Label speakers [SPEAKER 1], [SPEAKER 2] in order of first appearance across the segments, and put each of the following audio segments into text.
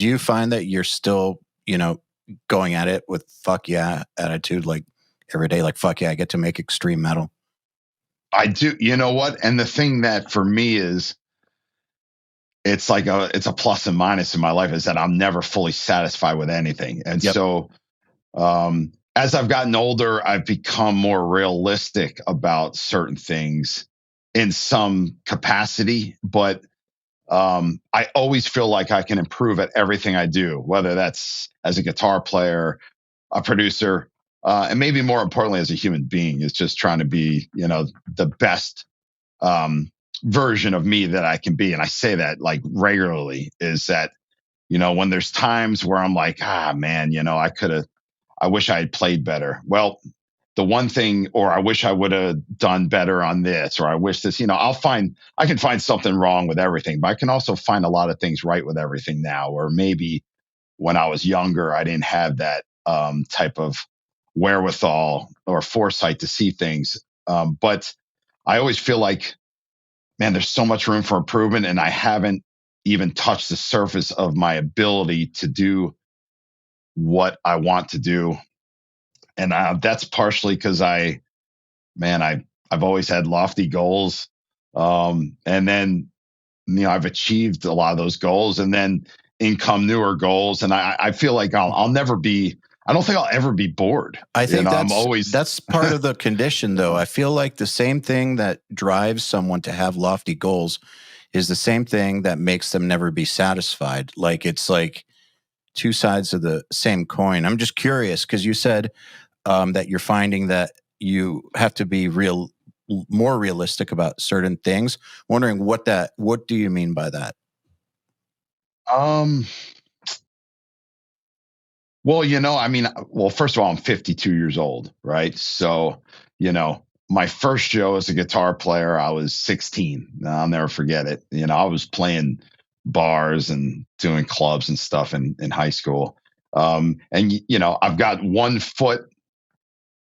[SPEAKER 1] Do you find that you're still, going at it with fuck yeah attitude, like every day, like fuck yeah, I get to make extreme metal?
[SPEAKER 2] I do. You know what? And the thing that for me is, it's a plus and minus in my life is that I'm never fully satisfied with anything. And
[SPEAKER 1] Yep.
[SPEAKER 2] so as I've gotten older, I've become more realistic about certain things in some capacity, but I always feel like I can improve at everything I do, whether that's as a guitar player, a producer, and maybe more importantly, as a human being. Is just trying to be, the best um, version of me that I can be. And I say that like regularly. Is that when there's times where I'm like, man, I wish I had played better. Well, the one thing, or I wish I would have done better on this, or I wish this, I can find something wrong with everything, but I can also find a lot of things right with everything now. Or maybe when I was younger, I didn't have that type of wherewithal or foresight to see things. But I always feel like, man, there's so much room for improvement, and I haven't even touched the surface of my ability to do what I want to do. And that's partially because I've always had lofty goals. And then, I've achieved a lot of those goals, and then in come newer goals. And I feel like I don't think I'll ever be bored.
[SPEAKER 1] I think
[SPEAKER 2] I'm always,
[SPEAKER 1] that's part of the condition, though. I feel like the same thing that drives someone to have lofty goals is the same thing that makes them never be satisfied. Like it's like two sides of the same coin. I'm just curious because you said that you're finding that you have to be more realistic about certain things. Wondering what do you mean by that?
[SPEAKER 2] um, well, first of all, I'm 52 years old, right? So, my first show as a guitar player, I was 16. I'll never forget it. I was playing bars and doing clubs and stuff in high school. And, I've got 1 foot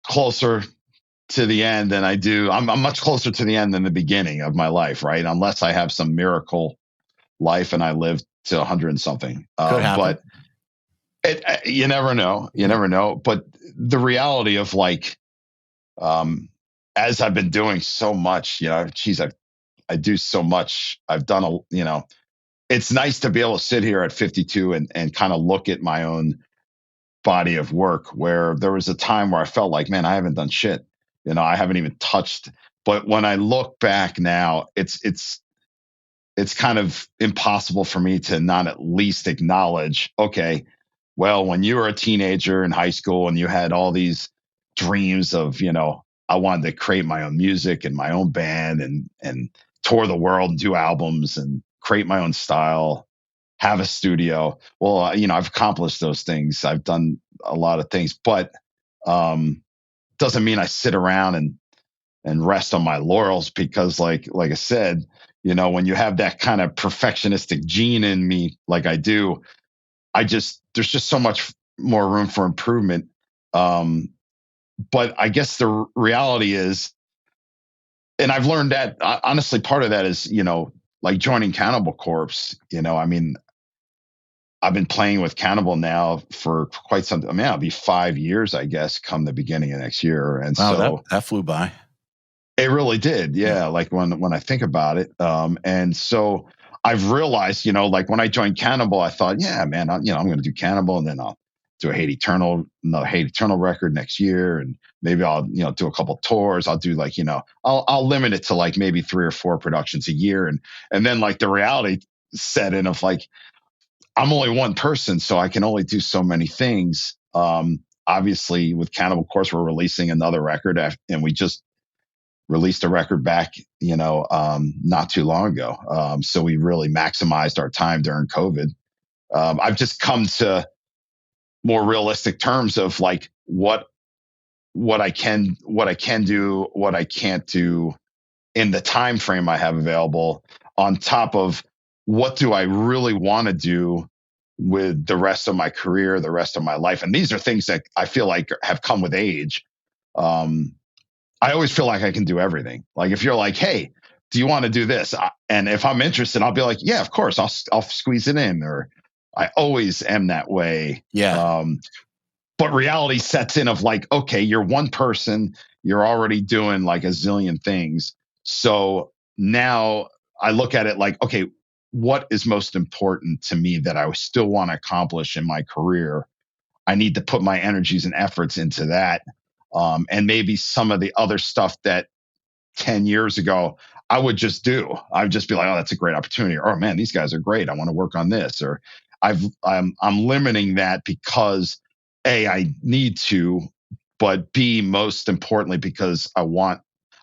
[SPEAKER 2] closer to the end than I do. I'm much closer to the end than the beginning of my life, right? Unless I have some miracle life and I live to 100 and something.
[SPEAKER 1] Could happen.
[SPEAKER 2] But you never know. You never know. But the reality of like, as I've been doing so much, geez, I do so much. I've done it's nice to be able to sit here at 52 and kind of look at my own body of work, where there was a time where I felt like, man, I haven't done shit. I haven't even touched. But when I look back now, it's kind of impossible for me to not at least acknowledge, okay, well, when you were a teenager in high school and you had all these dreams of, I wanted to create my own music and my own band and tour the world and do albums and create my own style, have a studio. Well, I've accomplished those things. I've done a lot of things, but doesn't mean I sit around and rest on my laurels, because like I said, when you have that kind of perfectionistic gene in me, like I do, there's just so much more room for improvement. But I guess the reality is, and I've learned that honestly, part of that is, like joining Cannibal Corpse. I've been playing with Cannibal now for quite some. I mean, it'll be 5 years, I guess, come the beginning of next year. And
[SPEAKER 1] wow,
[SPEAKER 2] so
[SPEAKER 1] that flew by.
[SPEAKER 2] It really did. Yeah. Like when I think about it. And so I've realized, like when I joined Cannibal, I thought, yeah, man, I'm going to do Cannibal, and then I'll do another Hate Eternal record next year. And maybe I'll, do a couple tours. I'll do like, I'll limit it to like maybe 3 or 4 productions a year. And then like the reality set in of like, I'm only one person, so I can only do so many things. Obviously with Cannibal Corpse, we're releasing another record, and we just released a record back, not too long ago. So we really maximized our time during COVID. I've just come to more realistic terms of like what I can do, what I can't do in the time frame I have available, on top of what do I really want to do with the rest of my career, the rest of my life. And these are things that I feel like have come with age. I always feel like I can do everything. Like if you're like, hey, do you want to do this? And if I'm interested, I'll be like, yeah, of course, I'll squeeze it in. Or I always am that way.
[SPEAKER 1] Yeah.
[SPEAKER 2] But reality sets in of like, okay, you're one person, you're already doing like a zillion things. So now I look at it like, okay, what is most important to me that I still want to accomplish in my career? I need to put my energies and efforts into that. And maybe some of the other stuff that 10 years ago I would just do. I'd just be like, oh, that's a great opportunity. Or, oh man, these guys are great. I want to work on this. Or I'm limiting that because A, I need to, but B, most importantly, because I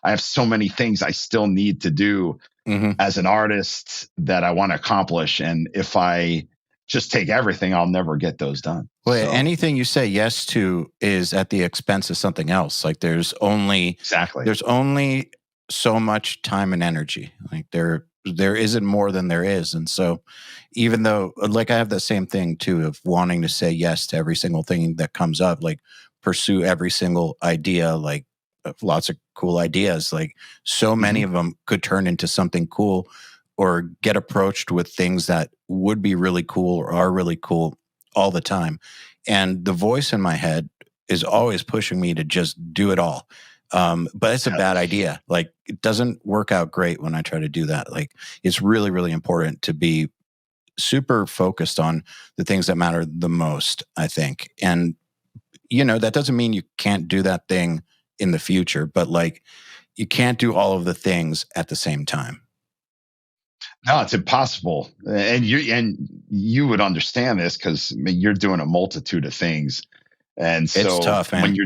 [SPEAKER 2] have so many things I still need to do
[SPEAKER 1] Hmm.
[SPEAKER 2] as an artist that I want to accomplish. And if I just take everything, I'll never get those done.
[SPEAKER 1] Well,
[SPEAKER 2] So
[SPEAKER 1] anything you say yes to is at the expense of something else. Like
[SPEAKER 2] exactly.
[SPEAKER 1] there's only so much time and energy. Like there isn't more than there is. And so even though like I have the same thing too of wanting to say yes to every single thing that comes up, like pursue every single idea, like lots of cool ideas, like so many
[SPEAKER 2] Hmm.
[SPEAKER 1] of them could turn into something cool or get approached with things that would be really cool or are really cool all the time. And the voice in my head is always pushing me to just do it all. But it's a bad idea. Like it doesn't work out great when I try to do that. Like it's really, really important to be super focused on the things that matter the most, I think. And, that doesn't mean you can't do that thing in the future, but like you can't do all of the things at the same time.
[SPEAKER 2] No, it's impossible, and you would understand this because you're doing a multitude of things, and
[SPEAKER 1] It's
[SPEAKER 2] so
[SPEAKER 1] tough, man.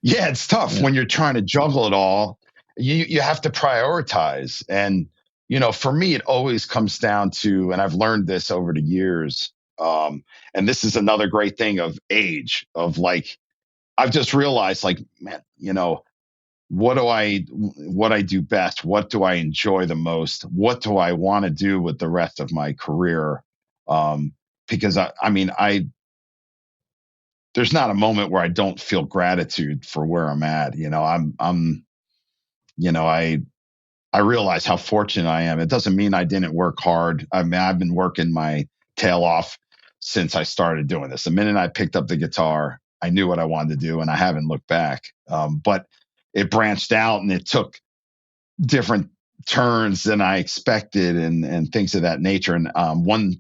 [SPEAKER 2] yeah, it's tough
[SPEAKER 1] Yeah.
[SPEAKER 2] when you're trying to juggle it all. You have to prioritize, and for me, it always comes down to, and I've learned this over the years, and this is another great thing of age, of like I've just realized, like, man, what I do best, what do I enjoy the most, what do I want to do with the rest of my career, um because I mean, I there's not a moment where I don't feel gratitude for where I'm at. I'm you know I realize how fortunate I am. It doesn't mean I didn't work hard. I mean, I've been working my tail off since I started doing this. The minute I picked up the guitar, I knew what I wanted to do, and I haven't looked back. But it branched out, and it took different turns than I expected, and things of that nature. And one